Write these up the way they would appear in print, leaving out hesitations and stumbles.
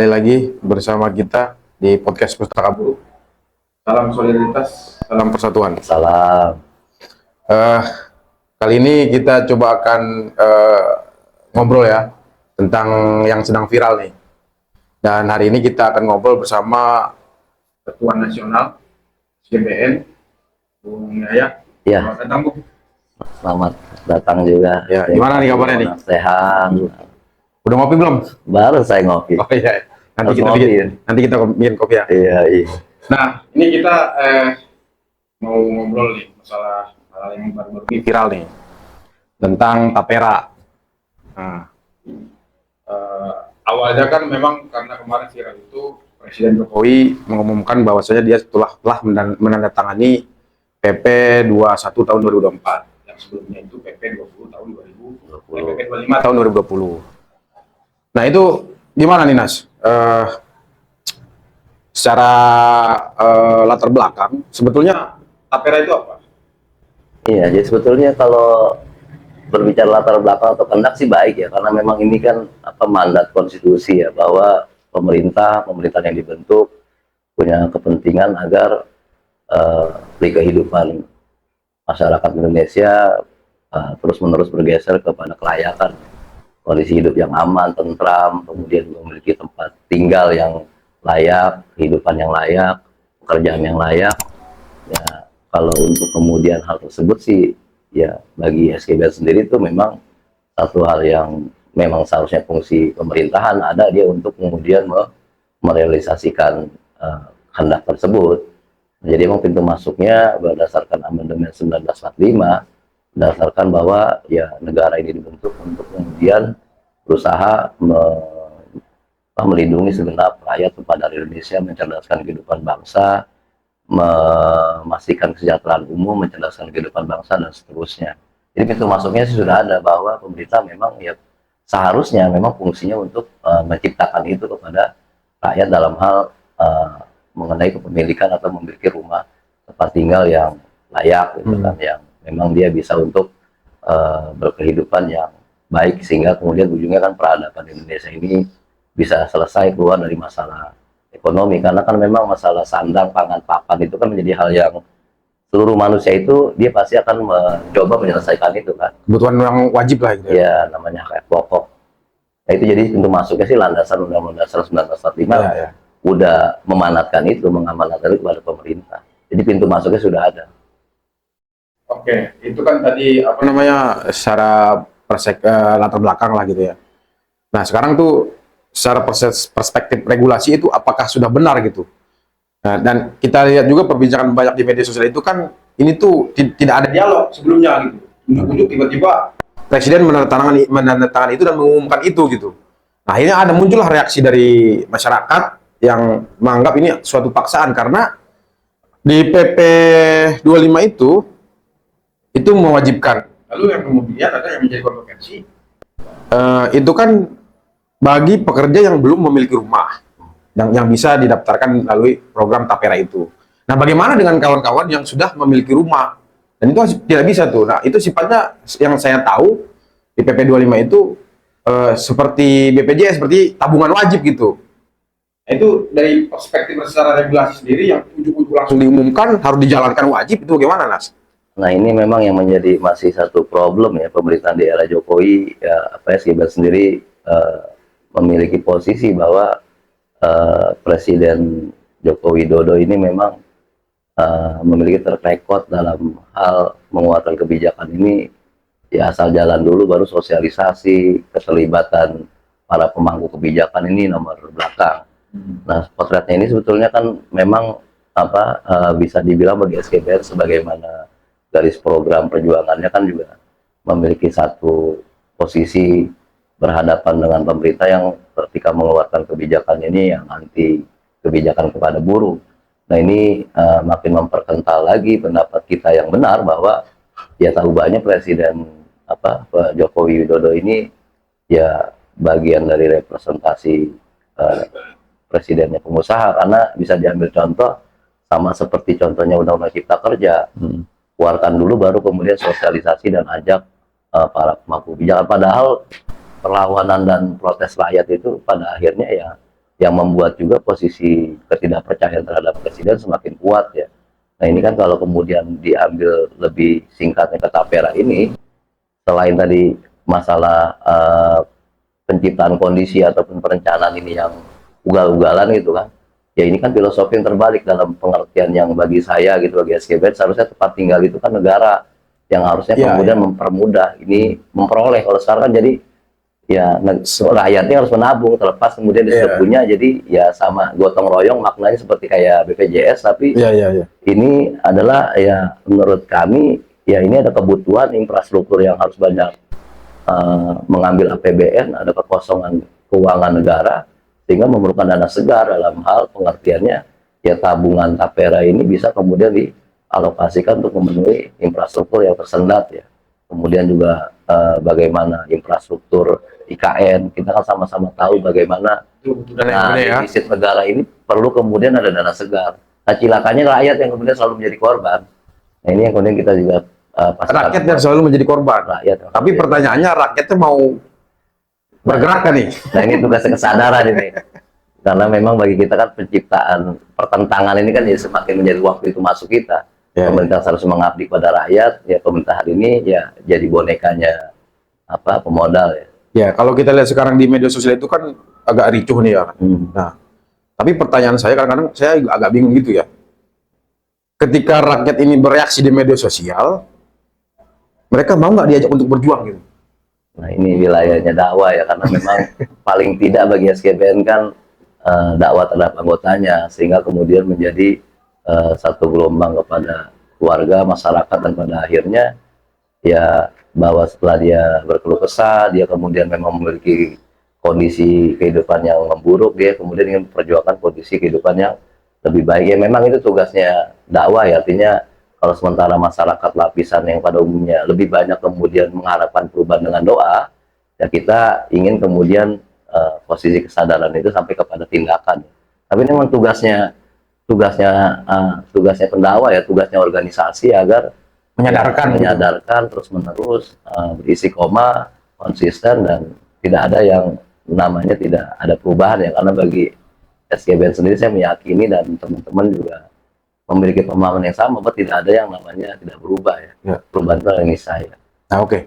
kembali lagi bersama kita di podcast Pustaka Buku. Salam solidaritas, salam persatuan. Salam. Kali ini kita coba akan ngobrol ya tentang yang sedang viral nih. Dan hari ini kita akan ngobrol bersama Ketua Nasional SGBN, Bung Yaya. Ya. Selamat datang, Bu. Selamat datang juga. Ya, gimana nih kabarnya nih? Sehat. Udah ngopi belum? Baru saya ngopi. Oh iya. Nanti kita bikin kopi ya. Iya. Nah, ini kita mau ngobrol nih masalah hal yang baru-baru ini viral nih tentang tapera. Nah, awalnya kan memang karena kemarin viral itu Presiden Jokowi mengumumkan bahwasanya dia telah menandatangani PP 21 tahun 2024. Yang sebelumnya itu PP 20 tahun 2020. PP 25 tahun 2020. Nah, itu gimana nih, Nas? Secara latar belakang, sebetulnya tapera itu apa? Iya, jadi sebetulnya kalau berbicara latar belakang atau kehendak sih baik ya, karena memang ini kan mandat konstitusi ya, bahwa pemerintahan yang dibentuk punya kepentingan agar di kehidupan masyarakat Indonesia terus-menerus bergeser kepada kelayakan, kondisi hidup yang aman, tentram, kemudian memiliki tempat tinggal yang layak, kehidupan yang layak, pekerjaan yang layak. Ya, kalau untuk kemudian hal tersebut sih, ya bagi SGBN sendiri itu memang satu hal yang memang seharusnya fungsi pemerintahan ada dia untuk kemudian merealisasikan kehendak tersebut. Jadi memang pintu masuknya berdasarkan amandemen 1945, berdasarkan bahwa ya negara ini dibentuk untuk kemudian berusaha melindungi segenap rakyat kepada Indonesia, mencerdaskan kehidupan bangsa, memastikan kesejahteraan umum, mencerdaskan kehidupan bangsa, dan seterusnya. Jadi pintu masuknya sudah ada, bahwa pemerintah memang ya seharusnya memang fungsinya untuk menciptakan itu kepada rakyat dalam hal mengenai kepemilikan atau memiliki rumah tempat tinggal yang layak, gitu kan, yang memang dia bisa untuk berkehidupan yang baik, sehingga kemudian ujungnya kan peradaban Indonesia ini bisa selesai keluar dari masalah ekonomi. Karena kan memang masalah sandang, pangan, papan itu kan menjadi hal yang seluruh manusia itu dia pasti akan mencoba menyelesaikan itu kan. Kebutuhan yang wajib lah gitu ya. Namanya hak pokok. Nah, itu jadi pintu masuknya sih landasan Undang-Undang Dasar 1945 udah memanatkan itu, mengamanatkan itu kepada pemerintah. Jadi pintu masuknya sudah ada. Oke, itu kan tadi secara latar belakang lah gitu ya. Nah, sekarang tuh secara perspektif regulasi itu apakah sudah benar gitu. Nah, dan kita lihat juga perbincangan banyak di media sosial itu kan ini tuh tidak ada dialog sebelumnya gitu. Ujuk-ujuk tiba-tiba Presiden menandatangani itu dan mengumumkan itu gitu. Nah, akhirnya ada muncullah reaksi dari masyarakat yang menganggap ini suatu paksaan, karena di PP 25 itu mewajibkan. Lalu yang kemudian ada yang menjadi kontroversi. Itu kan bagi pekerja yang belum memiliki rumah, yang bisa didaftarkan melalui program tapera itu. Nah, bagaimana dengan kawan-kawan yang sudah memiliki rumah? Dan itu tidak bisa tuh. Nah, itu sifatnya yang saya tahu di PP 25 itu seperti BPJS, seperti tabungan wajib gitu. Nah, itu dari perspektif secara regulasi sendiri yang ujuk-ujuk langsung diumumkan harus dijalankan wajib, itu bagaimana, Nas? Nah, ini memang yang menjadi masih satu problem ya, pemerintahan di era Jokowi ya, SGBN sendiri memiliki posisi bahwa Presiden Joko Widodo ini memang memiliki track record dalam hal mengeluarkan kebijakan ini ya, asal jalan dulu baru sosialisasi, keterlibatan para pemangku kebijakan ini nomor belakang. Nah, potretnya ini sebetulnya kan memang bisa dibilang bagi SGBN sebagaimana garis program perjuangannya kan juga memiliki satu posisi berhadapan dengan pemerintah yang ketika mengeluarkan kebijakan ini yang anti kebijakan kepada buruh. Nah, ini makin memperkental lagi pendapat kita yang benar bahwa ya tahu banyak Presiden Pak Joko Widodo ini ya bagian dari representasi presidennya pengusaha, karena bisa diambil contoh sama seperti contohnya Undang-Undang Cipta Kerja. Keluarkan dulu baru kemudian sosialisasi dan ajak para pemangku kebijakan. Padahal perlawanan dan protes rakyat itu pada akhirnya ya yang membuat juga posisi ketidakpercayaan terhadap presiden semakin kuat ya. Nah ini kan kalau kemudian diambil lebih singkatnya ke tapera ini, selain tadi masalah penciptaan kondisi ataupun perencanaan ini yang ugal-ugalan gitu kan, ya ini kan filosofi yang terbalik dalam pengertian yang bagi saya gitu, bagi SKBN seharusnya tempat tinggal itu kan negara yang harusnya Ya, kemudian mempermudah ini memperoleh. Kalau sekarang kan jadi ya rakyatnya harus menabung, terlepas kemudian disuruh punya, jadi ya sama gotong royong maknanya seperti kayak BPJS, tapi Iya, iya, iya. ini adalah ya menurut kami ya ini ada kebutuhan infrastruktur yang harus banyak mengambil APBN, ada kekosongan keuangan negara sehingga memerlukan dana segar dalam hal pengertiannya ya tabungan tapera ini bisa kemudian dialokasikan untuk memenuhi infrastruktur yang tersendat ya. Kemudian juga bagaimana infrastruktur IKN, kita kan sama-sama tahu bagaimana defisit negara ini perlu kemudian ada dana segar. Nah cilakanya rakyat yang kemudian selalu menjadi korban. Nah ini yang kemudian kita juga Rakyat yang selalu menjadi korban. rakyat. Tapi pertanyaannya rakyatnya mau bergerak kan nih? Nah ini tugasnya kesadaran ini. Karena memang bagi kita kan penciptaan pertentangan ini kan ya semakin menjadi waktu itu masuk kita. Ya, Pemerintah harus mengabdi pada rakyat, ya pemerintah hari ini ya jadi bonekanya apa pemodal ya. ya, kalau kita lihat sekarang di media sosial itu kan agak ricuh nih ya. Nah, tapi pertanyaan saya kadang-kadang saya juga agak bingung gitu ya. Ketika rakyat ini bereaksi di media sosial, mereka mau nggak diajak untuk berjuang gitu? Nah ini wilayahnya dakwah ya, karena memang paling tidak bagi SKBN kan dakwah terhadap anggotanya, sehingga kemudian menjadi satu gelombang kepada keluarga, masyarakat, dan pada akhirnya ya bahwa setelah dia berkeluh kesah, dia kemudian memang memiliki kondisi kehidupan yang memburuk, dia kemudian ingin memperjuangkan kondisi kehidupan yang lebih baik. Ya memang itu tugasnya dakwah ya, artinya kalau sementara masyarakat lapisan yang pada umumnya lebih banyak kemudian mengharapkan perubahan dengan doa, ya kita ingin kemudian posisi kesadaran itu sampai kepada tindakan. Tapi ini memang tugasnya pendakwa ya, tugasnya organisasi agar menyadarkan terus menerus, berisi koma, konsisten, dan tidak ada yang namanya tidak ada perubahan ya. Karena bagi SKBN sendiri saya meyakini dan teman-teman juga memiliki pemahaman yang sama bahwa tidak ada yang namanya tidak berubah ya. Perubahan itu yang saya. Nah, oke.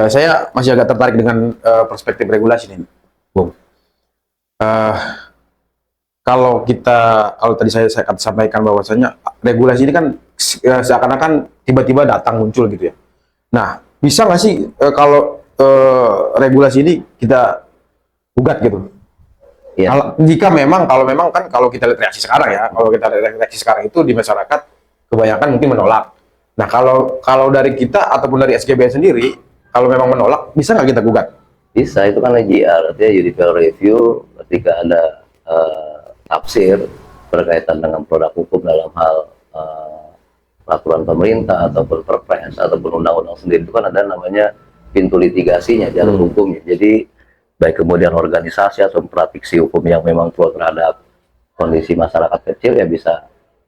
Saya masih agak tertarik dengan perspektif regulasi nih, Bung. Kalau tadi saya akan sampaikan bahwasanya regulasi ini kan seakan-akan tiba-tiba datang muncul gitu ya. Nah, bisa nggak sih kalau regulasi ini kita gugat gitu? Ya. Kalau kita lihat reaksi sekarang ya, kalau kita lihat reaksi sekarang itu di masyarakat kebanyakan mungkin menolak. Nah, kalau dari kita ataupun dari SKBN sendiri, kalau memang menolak, bisa nggak kita gugat? Bisa, itu kan JR, artinya judicial review ketika ada tafsir berkaitan dengan produk hukum dalam hal peraturan pemerintah ataupun perpres ataupun undang-undang sendiri, itu kan ada namanya pintu litigasinya, jalur hukumnya. Jadi baik kemudian organisasi atau praktisi hukum yang memang pro terhadap kondisi masyarakat kecil ya bisa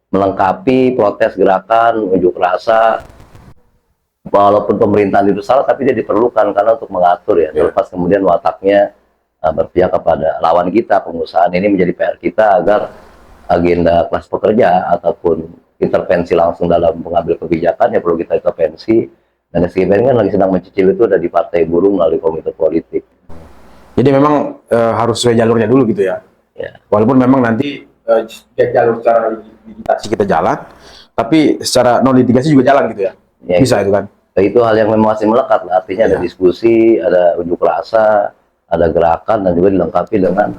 melengkapi protes, gerakan, unjuk rasa, walaupun pemerintahan itu salah tapi dia diperlukan karena untuk mengatur ya, terlepas kemudian wataknya berpihak kepada lawan kita, pengusaha. Ini menjadi PR kita agar agenda kelas pekerja ataupun intervensi langsung dalam mengambil kebijakan ya perlu kita intervensi, dan SKBN kan lagi sedang mencicil itu ada di Partai Buruh melalui komite politik. Jadi memang harus sesuai jalurnya dulu gitu ya. Walaupun memang nanti jalur secara litigasi kita jalan, tapi secara non litigasi juga jalan gitu ya. Bisa itu kan? Itu hal yang memang masih melekat lah. Artinya ada diskusi, ada unjuk rasa, ada gerakan, dan juga dilengkapi dengan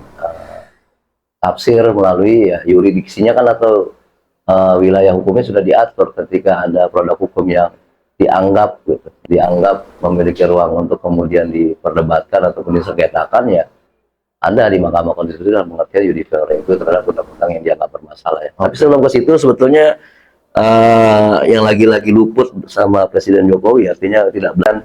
tafsir melalui ya yuridiksinya kan, atau wilayah hukumnya sudah diatur ketika ada produk hukum yang dianggap memiliki ruang untuk kemudian diperdebatkan ataupun disengketakan, ya ada di Mahkamah Konstitusi dalam pengertian judicial review terhadap undang-undang yang dianggap bermasalah ya. Tapi sebelum ke situ sebetulnya yang lagi-lagi luput bersama Presiden Jokowi, artinya tidak benar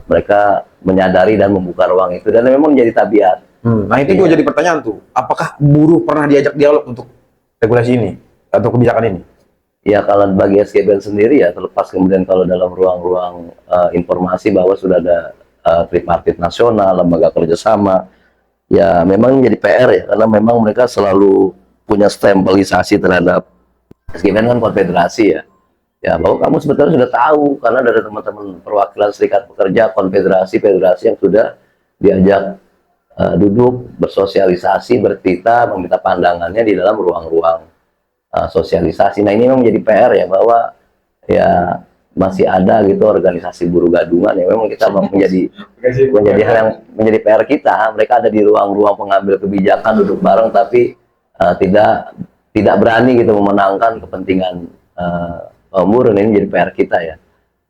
mereka menyadari dan membuka ruang itu, dan memang menjadi tabiat. Nah itu juga jadi pertanyaan tuh, apakah buruh pernah diajak dialog untuk regulasi ini atau kebijakan ini? Ya kalau bagi SKBN sendiri ya, terlepas kemudian kalau dalam ruang-ruang informasi bahwa sudah ada tripartit nasional, lembaga kerjasama, ya memang menjadi PR ya, karena memang mereka selalu punya stempelisasi terhadap SGBN kan konfederasi ya. Ya, bahwa kamu sebetulnya sudah tahu karena dari teman-teman perwakilan serikat pekerja, konfederasi, federasi yang sudah diajak duduk, bersosialisasi, bertita, meminta pandangannya di dalam ruang-ruang sosialisasi. Nah, ini memang menjadi PR ya, bahwa ya masih ada gitu organisasi buruh gadungan yang memang kita menjadi hal yang menjadi PR kita. Mereka ada di ruang-ruang pengambil kebijakan, duduk bareng, tapi tidak berani gitu memenangkan kepentingan buruh. Ini jadi PR kita ya.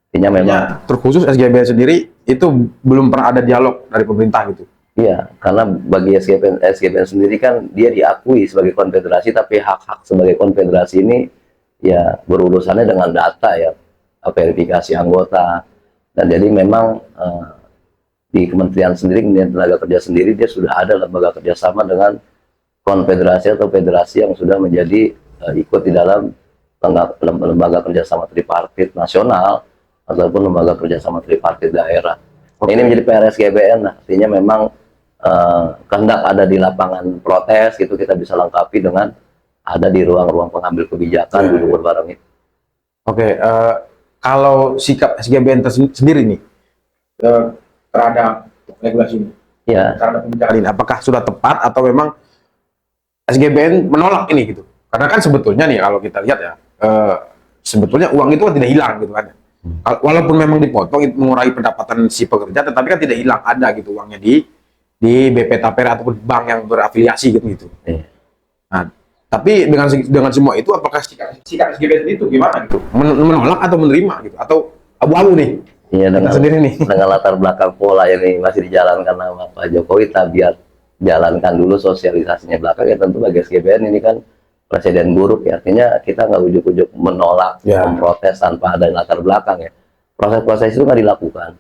Artinya memang terkhusus SGBN sendiri itu belum pernah ada dialog dari pemerintah gitu. iya, karena bagi SGBN sendiri kan dia diakui sebagai konfederasi, tapi hak-hak sebagai konfederasi ini ya berurusannya dengan data ya, verifikasi anggota. Dan jadi memang di kementerian sendiri, Kementerian Tenaga Kerja sendiri, dia sudah ada lembaga kerjasama dengan konfederasi atau federasi yang sudah menjadi ikut di dalam lembaga kerjasama tripartit nasional ataupun lembaga kerjasama tripartit daerah. Oke. Ini menjadi PR SGBN, artinya memang kehendak ada di lapangan protes gitu, kita bisa lengkapi dengan ada di ruang-ruang pengambil kebijakan duduk berbareng itu. Oke, kalau sikap SGBN sendiri nih terhadap regulasi ini, Ya, terhadap kebijakan ini, apakah sudah tepat atau memang SGBN menolak ini gitu? Karena kan sebetulnya nih kalau kita lihat ya, sebetulnya uang itu kan tidak hilang gitu kan. Walaupun memang dipotong itu mengurangi pendapatan si pekerja, tetapi kan tidak hilang, ada gitu uangnya di BP Tapera ataupun bank yang berafiliasi gitu. iya. Nah, tapi dengan semua itu apakah sikap SGBN itu gimana gitu? Menolak atau menerima gitu? Atau abu-abu nih? Iya, dengan Sendiri nih. dengan latar belakang pola yang masih dijalankan sama Pak Jokowi, biar jalankan dulu sosialisasinya belakang ya. Tentu bagi SGBN ini kan presiden buruk ya, artinya kita nggak ujuk-ujuk menolak, memprotes tanpa ada latar belakang ya. Proses-proses itu nggak dilakukan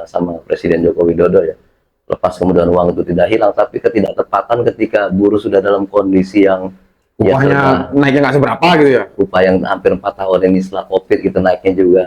sama Presiden Joko Widodo ya. Lepas kemudian uang itu tidak hilang, tapi ketidaktepatan ketika buruh sudah dalam kondisi yang upahnya naiknya nggak seberapa gitu ya. upah yang hampir 4 tahun ini setelah COVID gitu naiknya juga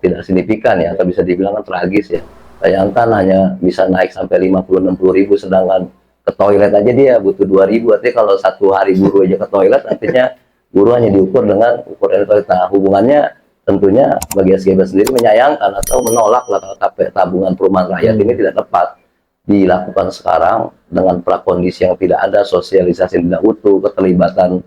tidak signifikan ya, atau bisa dibilang kan tragis ya. Bayangkan hanya bisa naik sampai 50-60 ribu, sedangkan ke toilet aja dia butuh 2.000. Artinya kalau satu hari buruh aja ke toilet, artinya buruh hanya diukur dengan ukuran toilet. Nah, hubungannya tentunya bagi SGB sendiri menyayangkan atau menolak lah kalau tabungan perumahan rakyat ini tidak tepat dilakukan sekarang dengan prakondisi yang tidak ada, sosialisasi yang tidak utuh, keterlibatan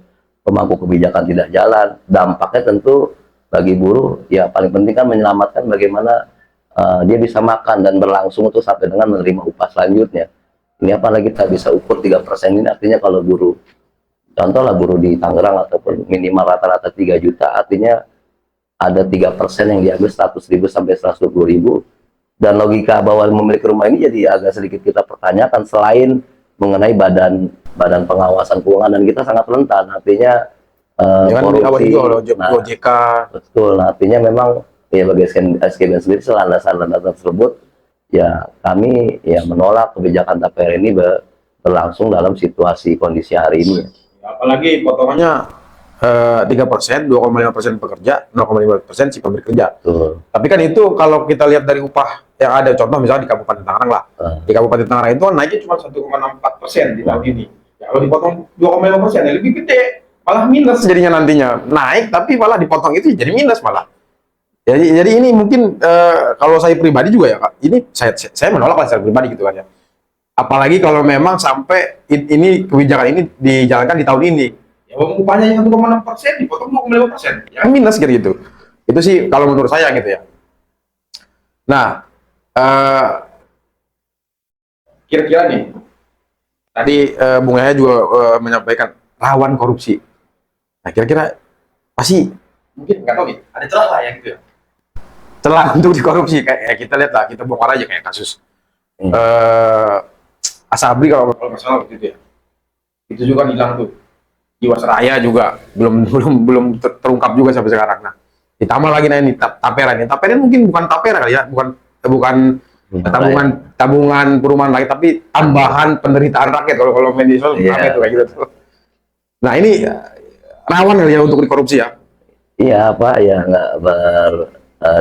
pemangku kebijakan tidak jalan. Dampaknya tentu bagi buruh ya paling penting kan menyelamatkan bagaimana dia bisa makan dan berlangsung itu sampai dengan menerima upah selanjutnya. Ini apalagi kita bisa ukur 3% ini, artinya kalau buruh, contohlah buruh di Tangerang ataupun minimal rata-rata 3 juta, artinya ada 3% yang diambil 100.000 sampai 120.000. Dan logika bahwa memiliki rumah ini jadi agak sedikit kita pertanyakan, selain mengenai badan pengawasan keuangan, dan kita sangat rentan, artinya korupsi, OJK. Betul, nah, artinya memang ya bagi SGBN sendiri landasan tersebut ya kami ya menolak kebijakan TAPR ini berlangsung dalam situasi kondisi hari ini. Apalagi potongannya 3%, 2,5% pekerja, 0,5% si pemberi kerja. Betul. Tapi kan itu kalau kita lihat dari upah yang ada, contoh misalnya di Kabupaten Tangerang lah. Di Kabupaten Tangerang itu kan naiknya cuma 1,64% di tahun ini. Ya, kalau dipotong 2,5% ya lebih gede, malah minus jadinya nantinya. Naik tapi malah dipotong itu jadi minus malah. Jadi ini mungkin kalau saya pribadi juga ya Kak, ini saya menolak lah secara pribadi gitu kan ya. Apalagi kalau memang sampai ini kebijakan ini dijalankan di tahun ini. Ya, upahnya yang 1,6% dipotong 2,5%, ya minus gitu. Itu sih kalau menurut saya gitu ya. Nah, kira-kira nih, tadi Bung Yahya juga menyampaikan rawan korupsi. Nah, kira-kira pasti mungkin nggak tahu nih, ada celah lah ya gitu ya. Celah untuk dikorupsi, kayak kita lihat lah, kita bongkar aja kayak kasus Asabri kalau nggak salah gitu ya. Itu juga hilang tuh. Jiwasraya juga belum terungkap juga sampai sekarang. Nah, ditambah lagi nah ini Tapera ini. Tapera ini mungkin bukan Tapera kali ya, bukan tabungan perumahan rakyat, tapi tambahan penderitaan rakyat kalau media sosial itu kayak gitu tuh. Nah, ini rawan kali ya untuk dikorupsi ya. Iya, Pak, ya nggak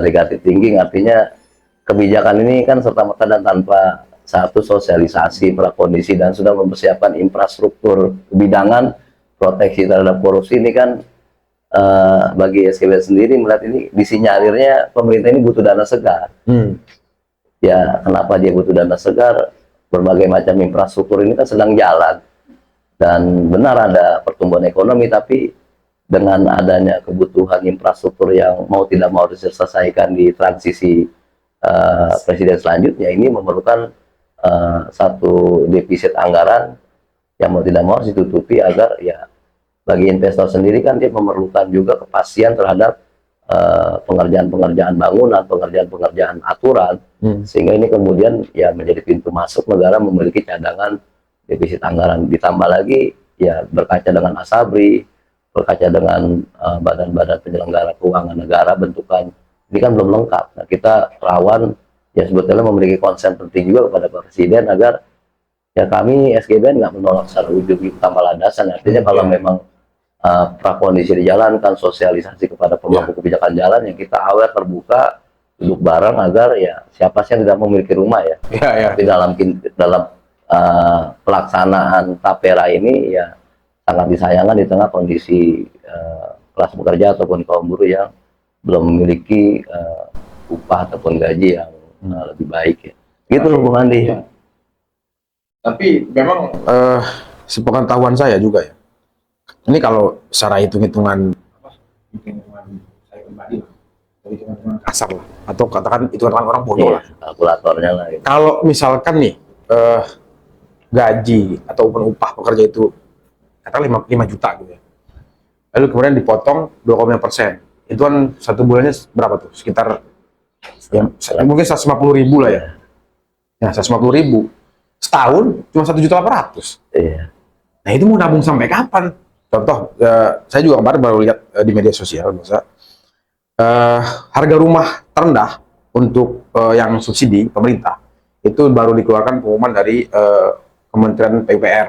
negatif thinking, artinya kebijakan ini kan serta-merta dan tanpa satu sosialisasi prakondisi dan sudah mempersiapkan infrastruktur kebidangan proteksi terhadap korupsi. Ini kan bagi SKB sendiri melihat ini disinyarirnya pemerintah ini butuh dana segar. Ya, kenapa dia butuh dana segar? Berbagai macam infrastruktur ini kan sedang jalan dan benar ada pertumbuhan ekonomi, tapi dengan adanya kebutuhan infrastruktur yang mau tidak mau harus diselesaikan di transisi presiden selanjutnya, ini memerlukan satu defisit anggaran yang mau tidak mau harus ditutupi agar ya bagi investor sendiri kan dia memerlukan juga kepastian terhadap pengerjaan-pengerjaan bangunan, pengerjaan-pengerjaan aturan, sehingga ini kemudian ya menjadi pintu masuk negara memiliki cadangan defisit anggaran. Ditambah lagi ya berkaca dengan Asabri, berkaca dengan badan-badan penyelenggara keuangan negara bentukan ini kan belum lengkap. Nah, kita rawan ya sebetulnya memiliki konsen penting juga kepada Pak Presiden agar ya kami SGBN nggak menolak secara ujug tanpa landasan. Artinya kalau memang prakondisi dijalankan, sosialisasi kepada pemangku kebijakan jalan yang kita aware, terbuka, duduk bareng agar ya siapa sih yang tidak memiliki rumah ya. Tapi dalam pelaksanaan tapera ini ya sangat disayangkan di tengah kondisi kelas pekerja ataupun kaum buruh yang belum memiliki upah ataupun gaji yang lebih baik ya. Gitu loh Bung Andi. Ya. Tapi memang sepengetahuan saya juga ya. Ini kalau secara hitung-hitungan saya pribadi lah, hitungan kasar lah, atau katakan hitungan orang bodoh lah. Kalkulatornya lah. Gitu. Kalau misalkan nih gaji ataupun upah pekerja itu katakan 5 juta gitu ya. Lalu kemudian dipotong 2,5%. Itu kan satu bulannya berapa tuh? Sekitar ya, mungkin 150.000 lah ya. Ya, 150.000. Setahun cuma 1.800.000. Iya. Nah, itu mau nabung sampai kapan? Contoh, saya juga kemarin baru lihat di media sosial, harga rumah terendah untuk yang subsidi pemerintah itu baru dikeluarkan pengumuman dari Kementerian PUPR.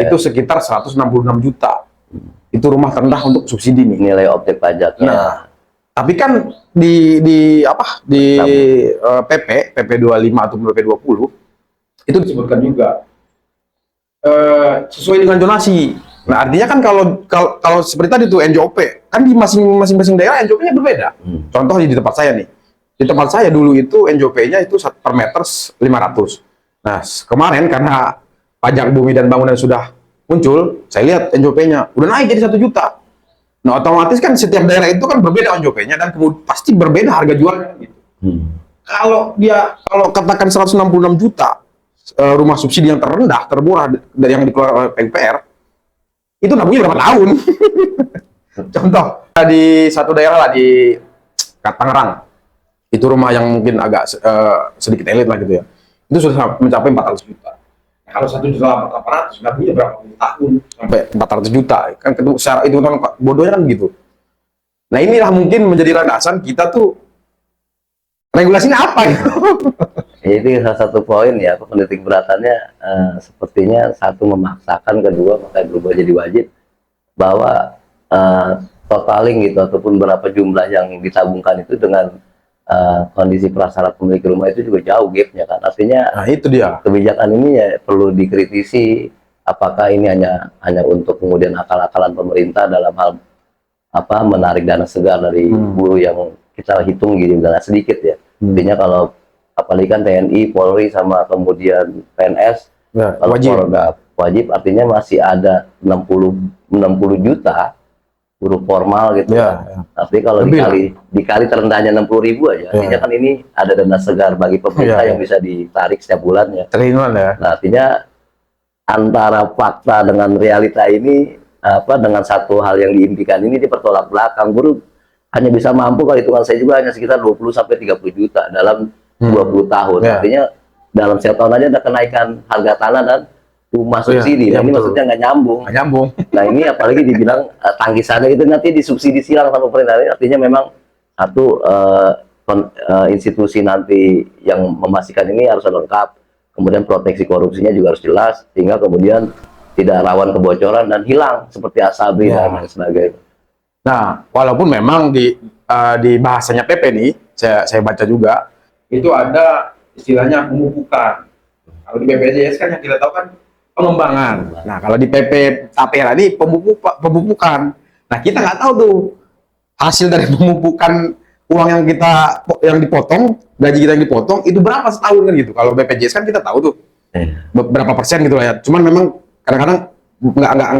Itu sekitar 166 juta. Itu rumah terendah untuk subsidi nih. Nilai objek pajaknya. Nah, tapi kan di PP 25 atau PP 20 itu disebutkan juga sesuai dengan donasi. Nah, artinya kan kalau seperti tadi tuh NJOP, kan di masing-masing daerah NJOP-nya berbeda. Contoh di tempat saya nih. Di tempat saya dulu itu NJOP-nya itu per meter 500. Nah, kemarin karena pajak bumi dan bangunan sudah muncul, saya lihat NJOP-nya udah naik jadi 1 juta. Nah, otomatis kan setiap daerah itu kan berbeda NJOP-nya dan kemudian pasti berbeda harga jualnya gitu. Kalau katakan 166 juta rumah subsidi yang terendah, termurah dari yang dikeluarkan oleh PUPR, itu nabungnya berapa tahun? Contoh, di satu daerah lah di Tangerang, itu rumah yang mungkin agak sedikit elit lah gitu ya, itu sudah mencapai 400 juta. Nah, kalau 1.800.000 nabungnya berapa tahun sampai 400 juta? Kan secara itu kan bodohnya kan gitu. Nah, inilah mungkin menjadi landasan kita tuh regulasinya apa gitu. Itu salah satu poin ya, penitik beratannya sepertinya satu memaksakan, kedua makanya berubah jadi wajib bahwa totaling gitu ataupun berapa jumlah yang ditabungkan itu dengan kondisi prasyarat pemilik rumah itu juga jauh gapnya kan. Artinya nah, itu dia. Kebijakan ini ya perlu dikritisi apakah ini hanya untuk kemudian akal-akalan pemerintah dalam hal menarik dana segar dari buruh yang kita hitung gitu dana sedikit ya. Artinya kalau apalagi kan TNI, Polri sama kemudian PNS ya, kalau wajib artinya masih ada 60 juta buruh formal gitu ya, kan. Tapi kalau dikali terendahnya 60.000 aja, artinya kan ini ada dana segar bagi pemerintah yang bisa ditarik setiap bulannya. Triliunan ya. Nah, artinya antara fakta dengan realita ini dengan satu hal yang diimpikan ini dipertolak belakang. Buruh hanya bisa mampu, kalau hitungan saya juga hanya sekitar 20 sampai 30 juta dalam 20 tahun. Artinya dalam setiap tahun aja ada kenaikan harga tanah dan rumah subsidi. Nah, ini maksudnya nggak nyambung. Nah, ini apalagi dibilang tangkisannya itu nanti disubsidi silang sama pemerintah. Artinya memang satu institusi nanti yang memastikan ini harus lengkap. Kemudian proteksi korupsinya juga harus jelas, sehingga kemudian tidak rawan kebocoran dan hilang seperti Asabri dan lain sebagainya. Nah, walaupun memang di bahasanya PP nih, saya baca juga, itu ada istilahnya pemupukan. Kalau di BPJS kan yang kita tahu kan pengembangan. Nah, kalau di PP Tapera ini pemupukan. Nah, kita nggak tahu tuh hasil dari pemupukan uang yang dipotong, gaji kita yang dipotong itu berapa setahun kan gitu. Kalau BPJS kan kita tahu tuh berapa persen gitu lah ya. Cuman memang kadang-kadang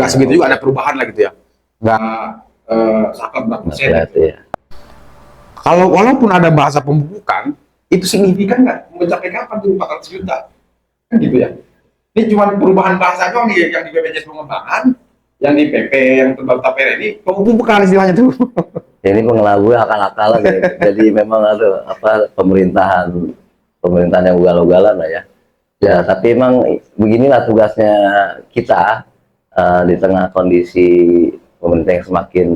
nggak segitu juga, ada perubahan lah gitu ya. Nggak saklek berapa persen. Ya. Kalau walaupun ada bahasa pemupukan, itu signifikan nggak mencapai kapan tuh 400 juta? Kan gitu ya. Ini cuma perubahan bahasa doang nih, yang di BPJS pengembangan, yang di PP yang tentang Tapera ini pemupukan istilahnya tuh. Ini pengelabui akal-akalan ya. Jadi memang ada pemerintahan yang ugal-ugalan lah ya. Ya, tapi memang beginilah tugasnya kita di tengah kondisi pemerintah yang semakin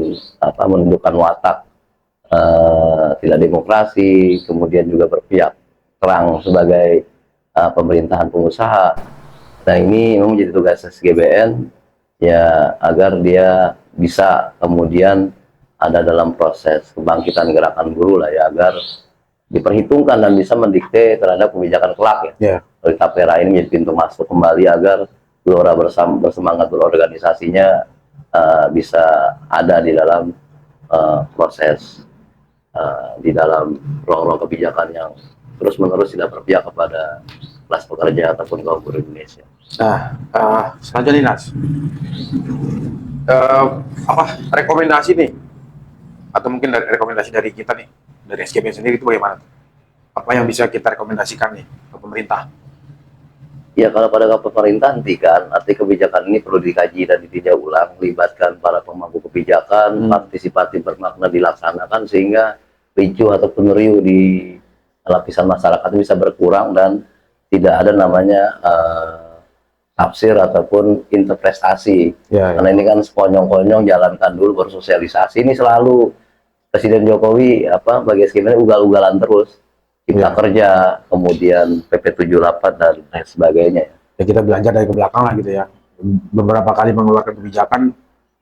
menunjukkan watak tidak demokrasi, kemudian juga berpihak terang sebagai pemerintahan pengusaha. Nah, ini memang menjadi tugas SGBN ya, agar dia bisa kemudian ada dalam proses kebangkitan gerakan buruh lah ya, agar diperhitungkan dan bisa mendikte terhadap kebijakan kelak ya. Yeah. Dari Tapera ini menjadi pintu masuk kembali agar Gelora bersemangat berorganisasinya bisa ada di dalam proses di dalam ruang-ruang kebijakan yang terus-menerus tidak berpihak kepada kelas pekerja ataupun kaum buruh Indonesia. Nah, selanjutnya nih Nas, apa rekomendasi nih, atau mungkin rekomendasi dari kita nih, dari SGB sendiri itu bagaimana? Apa yang bisa kita rekomendasikan nih ke pemerintah? Ya, kalau pada pemerintah hentikan, arti kebijakan ini perlu dikaji dan ditinjau ulang, melibatkan para pemangku kebijakan, partisipatif bermakna dilaksanakan sehingga ricuh ataupun riuh di lapisan masyarakat bisa berkurang dan tidak ada namanya tafsir ataupun interpretasi. Karena ini kan sekonyong-konyong, jalankan dulu baru sosialisasi. Ini selalu Presiden Jokowi bagi SGBN ugal-ugalan terus. Kita kerja, kemudian PP 78 dan lain sebagainya. Ya kita belajar dari ke belakang lah gitu ya. Beberapa kali mengeluarkan kebijakan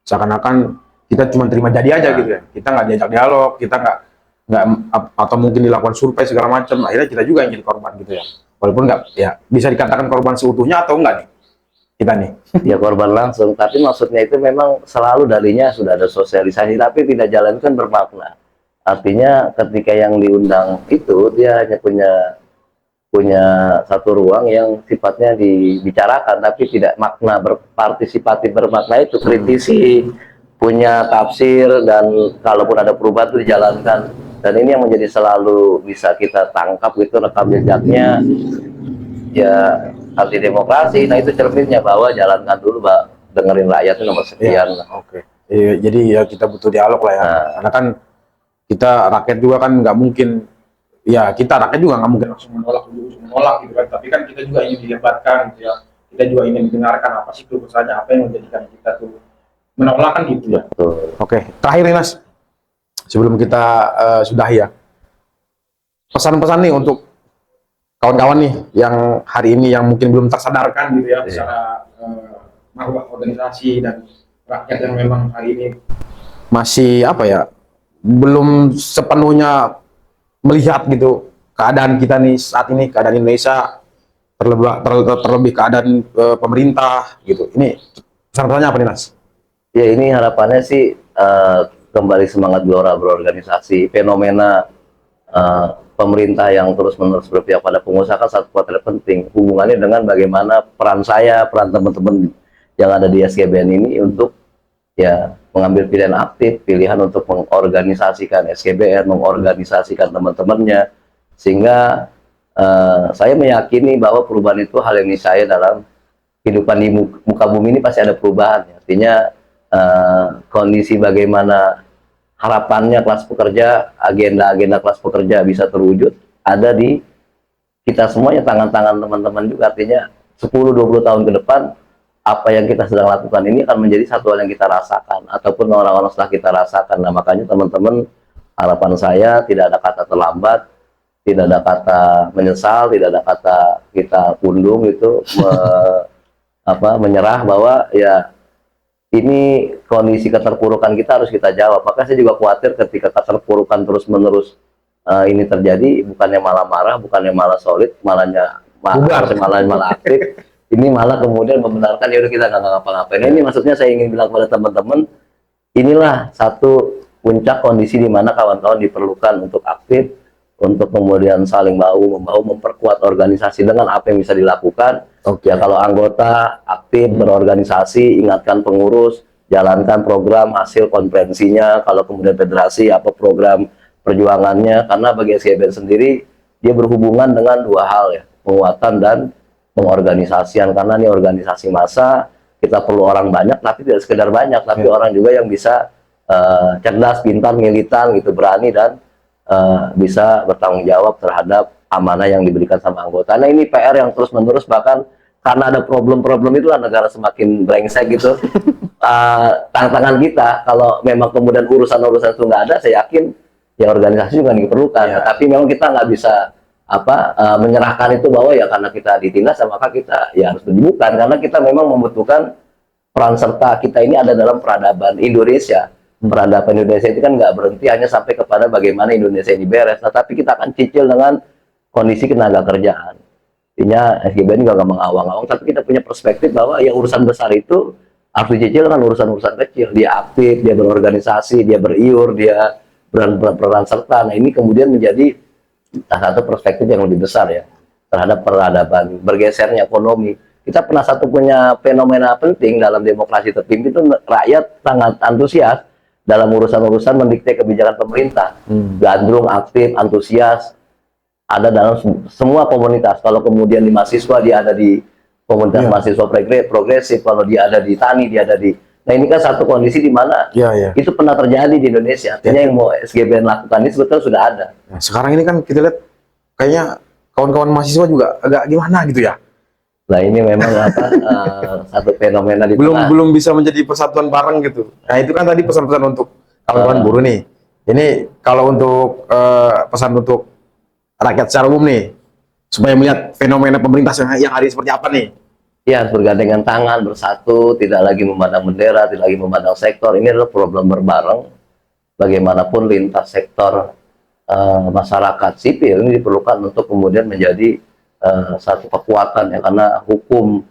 seakan-akan kita cuma terima jadi aja gitu ya. Kita nggak diajak dialog, kita nggak atau mungkin dilakukan survei segala macam. Akhirnya kita juga yang jadi korban gitu ya. Walaupun nggak, ya bisa dikatakan korban seutuhnya atau enggak nih kita nih. Ya korban langsung, tapi maksudnya itu memang selalu darinya sudah ada sosialisasi, tapi tidak jalankan bermakna. Artinya ketika yang diundang itu dia hanya punya satu ruang yang sifatnya dibicarakan, tapi tidak makna berpartisipatif bermakna itu kritisi, punya tafsir, dan kalaupun ada perubahan itu dijalankan. Dan ini yang menjadi selalu bisa kita tangkap gitu rekam jejaknya ya anti demokrasi. Nah, itu cerminnya bahwa jalankan dulu, dengerin rakyat itu nomor sekian. Ya, oke. Jadi ya kita butuh dialog lah ya. Karena kan kita rakyat juga kan nggak mungkin, ya kita rakyat juga nggak mungkin langsung menolak gitu kan. Tapi kan kita juga ingin dilibatkan gitu ya. Kita juga ingin mendengarkan apa sih keluh kesahnya, apa yang menjadikan kita tuh menolak kan gitu ya. Oke, terakhir nih Mas, sebelum kita sudahi ya, pesan-pesan nih untuk kawan-kawan nih yang hari ini yang mungkin belum tersadarkan gitu ya secara marwah organisasi dan rakyat yang memang hari ini masih belum sepenuhnya melihat gitu keadaan kita nih saat ini, keadaan Indonesia, terlebih keadaan pemerintah gitu. Ini pesan-pesannya apa nih Mas? Ya, ini harapannya sih kembali semangat Gelora berorganisasi. Fenomena pemerintah yang terus-menerus berpihak pada pengusaha kan satu faktor penting. Hubungannya dengan bagaimana peran saya, peran teman-teman yang ada di SGBN ini untuk ya mengambil pilihan aktif, pilihan untuk mengorganisasikan SGBN, mengorganisasikan teman-temannya, sehingga saya meyakini bahwa perubahan itu hal yang niscaya dalam kehidupan di muka bumi ini pasti ada perubahan. Artinya kondisi bagaimana harapannya kelas pekerja, agenda-agenda kelas pekerja bisa terwujud, ada di kita semuanya, tangan-tangan teman-teman juga. Artinya 10-20 tahun ke depan, apa yang kita sedang lakukan ini akan menjadi satu hal yang kita rasakan, ataupun orang-orang setelah kita rasakan. Nah, makanya teman-teman, harapan saya tidak ada kata terlambat, tidak ada kata menyesal, tidak ada kata kita pundung itu menyerah, bahwa ya ini kondisi keterpurukan kita harus kita jawab. Maka saya juga khawatir ketika keterpurukan terus-menerus ini terjadi, bukannya malah marah, bukannya malah solid, Bubar. malah aktif. Ini malah kemudian membenarkan ya udah kita nggak ngapa-ngapain. Nah, ini maksudnya saya ingin bilang pada teman-teman, inilah satu puncak kondisi di mana kawan-kawan diperlukan untuk aktif, untuk kemudian saling bahu-membahu memperkuat organisasi dengan apa yang bisa dilakukan. Ya kalau anggota aktif berorganisasi, ingatkan pengurus, jalankan program hasil konferensinya. Kalau kemudian federasi apa program perjuangannya, karena bagi SGBN sendiri dia berhubungan dengan dua hal ya, penguatan dan pengorganisasian, karena ini organisasi massa, kita perlu orang banyak, tapi tidak sekedar banyak, tapi orang juga yang bisa cerdas, pintar, militan gitu, berani dan bisa bertanggung jawab terhadap amanah yang diberikan sama anggota. Nah ini PR yang terus menerus, bahkan karena ada problem-problem itulah negara semakin brengsek gitu. Tantangan kita kalau memang kemudian urusan-urusan itu nggak ada, saya yakin ya organisasi juga diperlukan. Tapi memang kita nggak bisa menyerahkan itu bahwa ya karena kita ditindas maka kita ya harus bukan, karena kita memang membutuhkan peran serta kita ini ada dalam peradaban Indonesia. Peradaban Indonesia itu kan nggak berhenti hanya sampai kepada bagaimana Indonesia ini beres, tapi kita akan cicil dengan kondisi tenaga kerjaan. Artinya SGBN juga nggak mengawang-awang, tapi kita punya perspektif bahwa ya urusan besar itu harus dicicil dengan urusan-urusan kecil. Dia aktif, dia berorganisasi, dia beriur, dia berperan serta. Nah ini kemudian menjadi satu perspektif yang lebih besar ya terhadap peradaban, bergesernya ekonomi. Kita pernah punya fenomena penting dalam demokrasi terpimpin itu, rakyat sangat antusias dalam urusan-urusan mendikte kebijakan pemerintah. Gandrung, aktif, antusias, ada dalam semua komunitas. Kalau kemudian di mahasiswa, dia ada di komunitas mahasiswa progresif. Kalau dia ada di tani, dia ada di... Nah ini kan satu kondisi di mana itu pernah terjadi di Indonesia. Artinya yang mau SGBN lakukan ini sebetulnya sudah ada. Nah, sekarang ini kan kita lihat kayaknya kawan-kawan mahasiswa juga agak gimana gitu ya. Nah ini memang satu fenomena di belum bisa menjadi persatuan bareng gitu. Nah itu kan tadi pesan-pesan untuk kawan-kawan buruh nih. Ini kalau untuk pesan untuk rakyat secara umum nih, supaya melihat fenomena pemerintah yang hari seperti apa nih? Ya, bergandengan tangan, bersatu, tidak lagi memandang bendera, tidak lagi memandang sektor. Ini adalah problem berbareng. Bagaimanapun lintas sektor masyarakat sipil ini diperlukan untuk kemudian menjadi satu kekuatan ya, karena hukum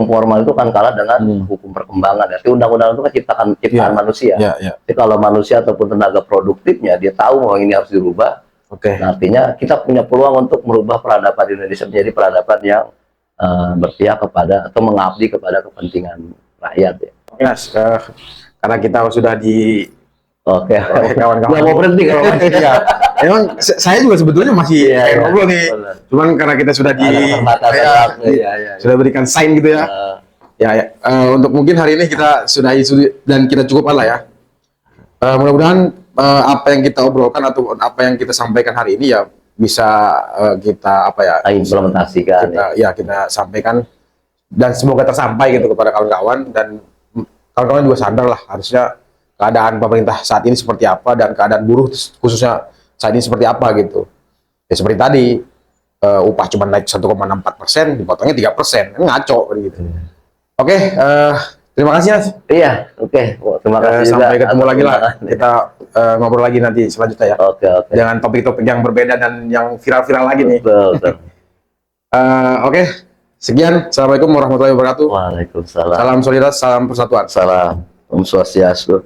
formal itu kan kalah dengan hukum perkembangan. Jadi undang-undang itu kan ciptaan manusia. Jadi kalau manusia ataupun tenaga produktifnya dia tahu bahwa ini harus dirubah. Nah, artinya kita punya peluang untuk merubah peradaban Indonesia menjadi peradaban yang berpihak kepada atau mengabdi kepada kepentingan rakyat ya. Mas, karena kita sudah di kawan-kawan mau berhenti kalau masih emang saya juga sebetulnya masih ngobrol nih. Cuman karena kita sudah sudah berikan sign gitu ya. Untuk mungkin hari ini kita sudahi dan kita cukupkan lah ya. Mudah-mudahan apa yang kita obrolkan atau apa yang kita sampaikan hari ini ya bisa kita implementasikan. Kita sampaikan dan semoga tersampai gitu kepada kawan-kawan, dan kawan-kawan juga sadar lah harusnya keadaan pemerintah saat ini seperti apa dan keadaan buruh khususnya saat ini seperti apa gitu. Ya seperti tadi upah cuma naik 1,64%, dipotongnya 3%, ngaco gitu. Terima kasih Mas. Iya, terima kasih juga. Sampai ketemu lagi lah. Kita ngobrol lagi nanti selanjutnya ya. Dengan topik-topik yang berbeda dan yang viral-viral lagi nih. Betul. Sekian. Assalamualaikum warahmatullahi wabarakatuh. Waalaikumsalam. Salam solidaritas, salam persatuan. Salam Om Swastiastu.